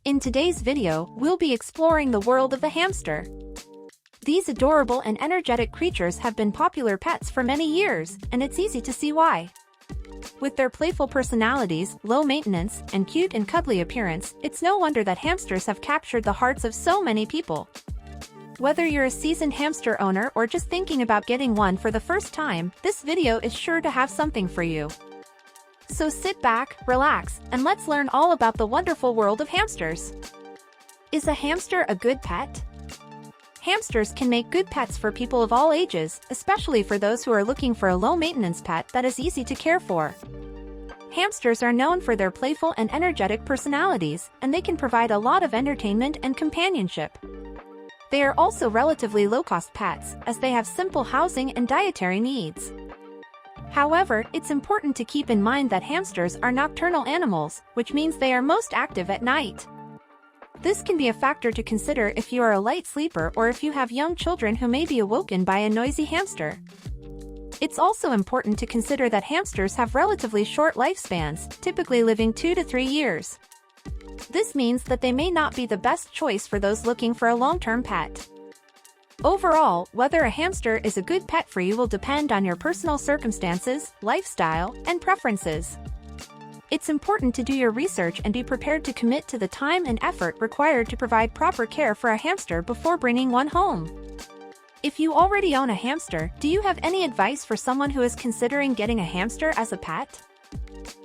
In today's video, we'll be exploring the world of the hamster. These adorable and energetic creatures have been popular pets for many years, and it's easy to see why. With their playful personalities, low maintenance, and cute and cuddly appearance, it's no wonder that hamsters have captured the hearts of so many people. Whether you're a seasoned hamster owner or just thinking about getting one for the first time, this video is sure to have something for you. So sit back, relax, and let's learn all about the wonderful world of hamsters. Is a hamster a good pet? Hamsters can make good pets for people of all ages, especially for those who are looking for a low-maintenance pet that is easy to care for. Hamsters are known for their playful and energetic personalities, and they can provide a lot of entertainment and companionship. They are also relatively low-cost pets, as they have simple housing and dietary needs. However, it's important to keep in mind that hamsters are nocturnal animals, which means they are most active at night. This can be a factor to consider if you are a light sleeper or if you have young children who may be awoken by a noisy hamster. It's also important to consider that hamsters have relatively short lifespans, typically living 2 to 3 years. This means that they may not be the best choice for those looking for a long-term pet. Overall, whether a hamster is a good pet for you will depend on your personal circumstances, lifestyle, and preferences. It's important to do your research and be prepared to commit to the time and effort required to provide proper care for a hamster before bringing one home. If you already own a hamster, do you have any advice for someone who is considering getting a hamster as a pet?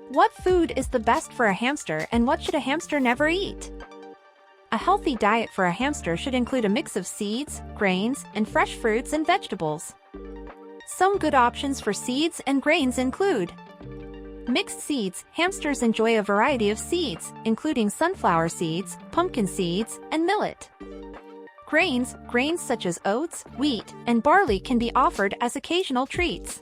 What food is the best for a hamster and what should a hamster never eat? A healthy diet for a hamster should include a mix of seeds, grains, and fresh fruits and vegetables. Some good options for seeds and grains include mixed seeds. Hamsters enjoy a variety of seeds, including sunflower seeds, pumpkin seeds, and millet. Grains such as oats, wheat, and barley can be offered as occasional treats.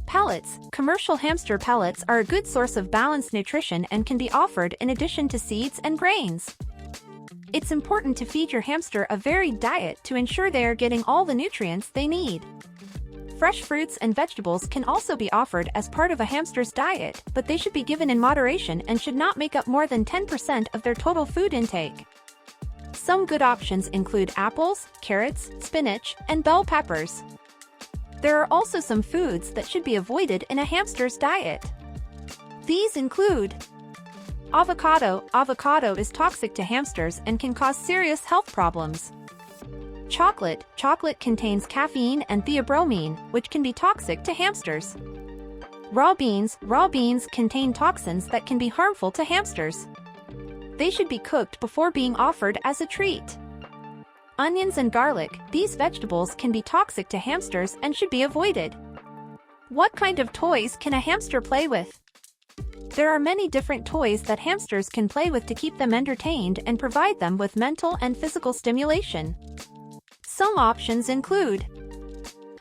Pellets. Commercial hamster pellets are a good source of balanced nutrition and can be offered in addition to seeds and grains. It's important to feed your hamster a varied diet to ensure they are getting all the nutrients they need. Fresh fruits and vegetables can also be offered as part of a hamster's diet, but they should be given in moderation and should not make up more than 10% of their total food intake. Some good options include apples, carrots, spinach, and bell peppers. There are also some foods that should be avoided in a hamster's diet. These include avocado. Avocado is toxic to hamsters and can cause serious health problems. Chocolate. Chocolate contains caffeine and theobromine, which can be toxic to hamsters. Raw beans. Raw beans contain toxins that can be harmful to hamsters. They should be cooked before being offered as a treat. Onions and garlic. These vegetables can be toxic to hamsters and should be avoided. What kind of toys can a hamster play with? There are many different toys that hamsters can play with to keep them entertained and provide them with mental and physical stimulation. Some options include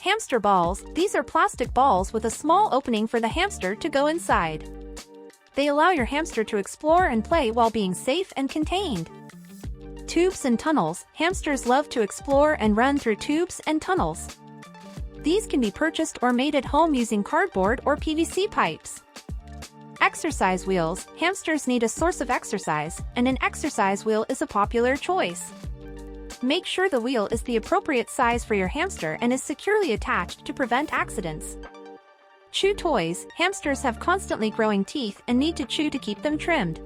hamster balls. These are plastic balls with a small opening for the hamster to go inside. They allow your hamster to explore and play while being safe and contained. Tubes and tunnels. Hamsters love to explore and run through tubes and tunnels. These can be purchased or made at home using cardboard or PVC pipes. Exercise wheels. Hamsters need a source of exercise, and an exercise wheel is a popular choice. Make sure the wheel is the appropriate size for your hamster and is securely attached to prevent accidents. Chew toys. Hamsters have constantly growing teeth and need to chew to keep them trimmed.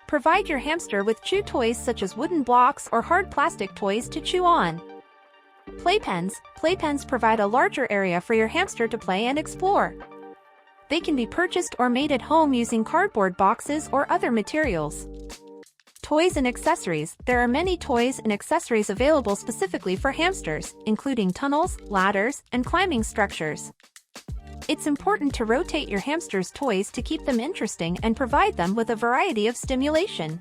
Provide your hamster with chew toys such as wooden blocks or hard plastic toys to chew on. Playpens. Playpens provide a larger area for your hamster to play and explore. They can be purchased or made at home using cardboard boxes or other materials. Toys and accessories. There are many toys and accessories available specifically for hamsters, including tunnels, ladders, and climbing structures. It's important to rotate your hamster's toys to keep them interesting and provide them with a variety of stimulation.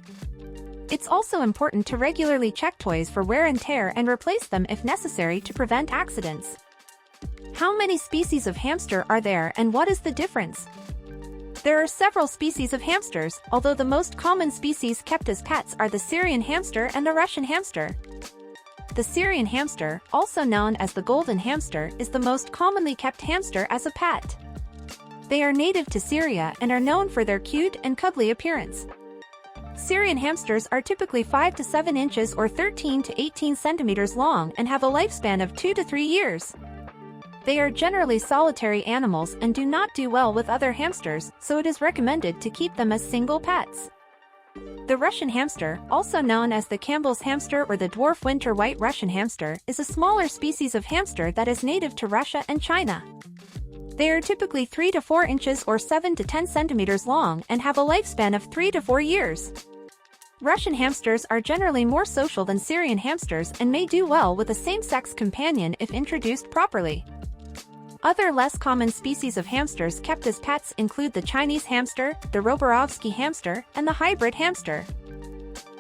It's also important to regularly check toys for wear and tear and replace them if necessary to prevent accidents. How many species of hamster are there and what is the difference? There are several species of hamsters, although the most common species kept as pets are the Syrian hamster and the Russian hamster. The Syrian hamster, also known as the golden hamster, is the most commonly kept hamster as a pet. They are native to Syria and are known for their cute and cuddly appearance. Syrian hamsters are typically 5 to 7 inches or 13 to 18 centimeters long and have a lifespan of 2 to 3 years. They are generally solitary animals and do not do well with other hamsters, so it is recommended to keep them as single pets. The Russian hamster, also known as the Campbell's hamster or the dwarf winter white Russian hamster, is a smaller species of hamster that is native to Russia and China. They are typically 3 to 4 inches or 7 to 10 centimeters long and have a lifespan of 3 to 4 years. Russian hamsters are generally more social than Syrian hamsters and may do well with a same-sex companion if introduced properly. Other less common species of hamsters kept as pets include the Chinese hamster, the Roborovsky hamster, and the hybrid hamster.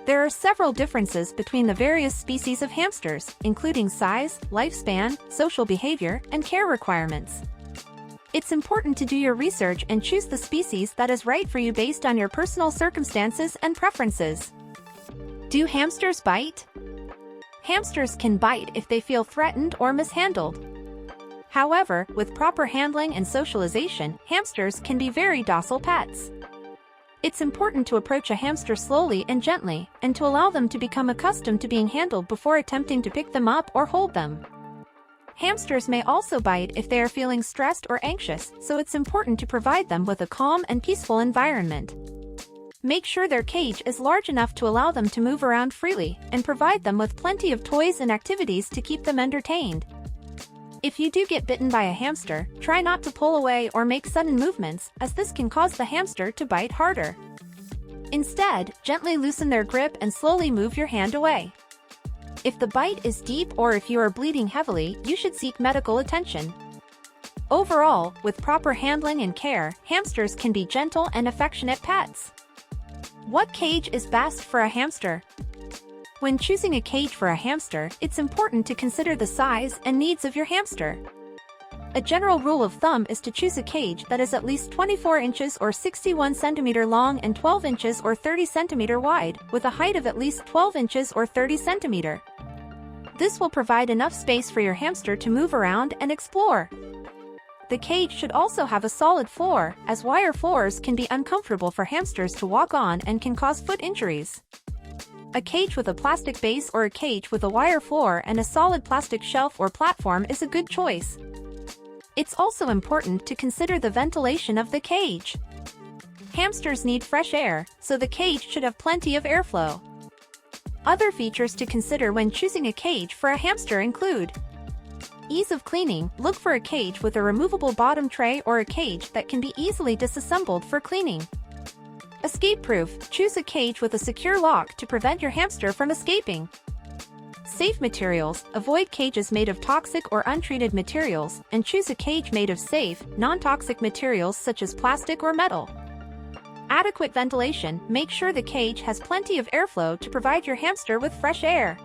There are several differences between the various species of hamsters, including size, lifespan, social behavior, and care requirements. It's important to do your research and choose the species that is right for you based on your personal circumstances and preferences. Do hamsters bite? Hamsters can bite if they feel threatened or mishandled. However, with proper handling and socialization, hamsters can be very docile pets. It's important to approach a hamster slowly and gently, and to allow them to become accustomed to being handled before attempting to pick them up or hold them. Hamsters may also bite if they are feeling stressed or anxious, so it's important to provide them with a calm and peaceful environment. Make sure their cage is large enough to allow them to move around freely, and provide them with plenty of toys and activities to keep them entertained. If you do get bitten by a hamster, try not to pull away or make sudden movements, as this can cause the hamster to bite harder. Instead, gently loosen their grip and slowly move your hand away. If the bite is deep or if you are bleeding heavily, you should seek medical attention. Overall, with proper handling and care, hamsters can be gentle and affectionate pets. What cage is best for a hamster? When choosing a cage for a hamster, it's important to consider the size and needs of your hamster. A general rule of thumb is to choose a cage that is at least 24 inches or 61 centimeter long and 12 inches or 30 centimeter wide, with a height of at least 12 inches or 30 centimeter. This will provide enough space for your hamster to move around and explore. The cage should also have a solid floor, as wire floors can be uncomfortable for hamsters to walk on and can cause foot injuries. A cage with a plastic base or a cage with a wire floor and a solid plastic shelf or platform is a good choice. It's also important to consider the ventilation of the cage. Hamsters need fresh air, so the cage should have plenty of airflow. Other features to consider when choosing a cage for a hamster include ease of cleaning. Look for a cage with a removable bottom tray or a cage that can be easily disassembled for cleaning. Escape-proof. Choose a cage with a secure lock to prevent your hamster from escaping. Safe materials. Avoid cages made of toxic or untreated materials, and choose a cage made of safe, non-toxic materials such as plastic or metal. Adequate ventilation. Make sure the cage has plenty of airflow to provide your hamster with fresh air.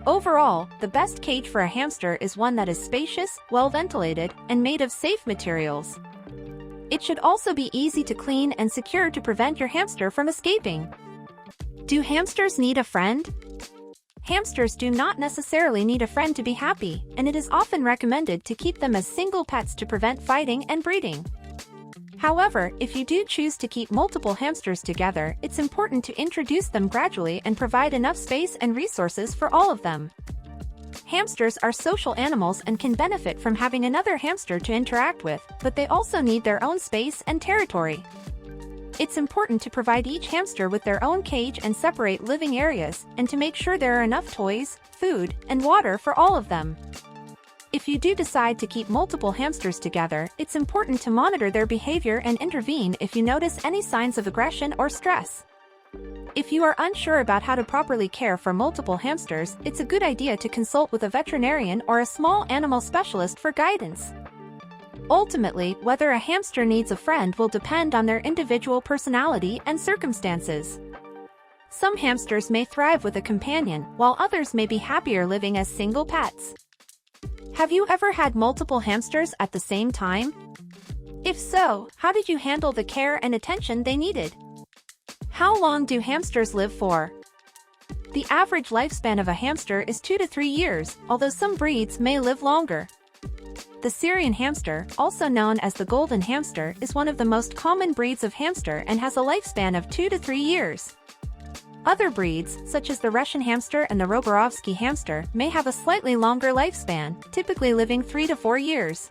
Overall, the best cage for a hamster is one that is spacious, well-ventilated, and made of safe materials. It should also be easy to clean and secure to prevent your hamster from escaping. Do hamsters need a friend? Hamsters do not necessarily need a friend to be happy, and it is often recommended to keep them as single pets to prevent fighting and breeding. However, if you do choose to keep multiple hamsters together, it's important to introduce them gradually and provide enough space and resources for all of them. Hamsters are social animals and can benefit from having another hamster to interact with, but they also need their own space and territory. It's important to provide each hamster with their own cage and separate living areas, and to make sure there are enough toys, food, and water for all of them. If you do decide to keep multiple hamsters together, it's important to monitor their behavior and intervene if you notice any signs of aggression or stress. If you are unsure about how to properly care for multiple hamsters, it's a good idea to consult with a veterinarian or a small animal specialist for guidance. Ultimately, whether a hamster needs a friend will depend on their individual personality and circumstances. Some hamsters may thrive with a companion, while others may be happier living as single pets. Have you ever had multiple hamsters at the same time? If so, how did you handle the care and attention they needed? How long do hamsters live for? The average lifespan of a hamster is 2 to 3 years, although some breeds may live longer. The Syrian hamster, also known as the golden hamster, is one of the most common breeds of hamster and has a lifespan of 2 to 3 years. Other breeds, such as the Russian hamster and the Roborovsky hamster, may have a slightly longer lifespan, typically living 3 to 4 years.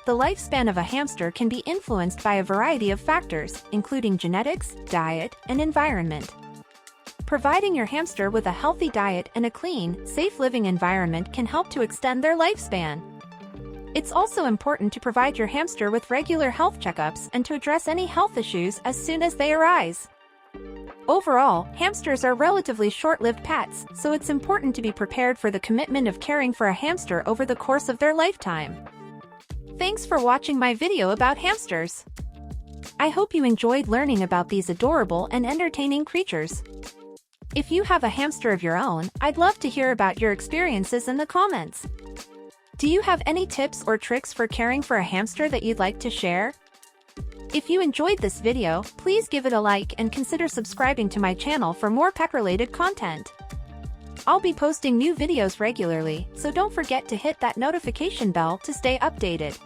The lifespan of a hamster can be influenced by a variety of factors, including genetics, diet, and environment. Providing your hamster with a healthy diet and a clean, safe living environment can help to extend their lifespan. It's also important to provide your hamster with regular health checkups and to address any health issues as soon as they arise. Overall, hamsters are relatively short-lived pets, so it's important to be prepared for the commitment of caring for a hamster over the course of their lifetime. Thanks for watching my video about hamsters. I hope you enjoyed learning about these adorable and entertaining creatures. If you have a hamster of your own, I'd love to hear about your experiences in the comments. Do you have any tips or tricks for caring for a hamster that you'd like to share? If you enjoyed this video, please give it a like and consider subscribing to my channel for more pet-related content. I'll be posting new videos regularly, so don't forget to hit that notification bell to stay updated.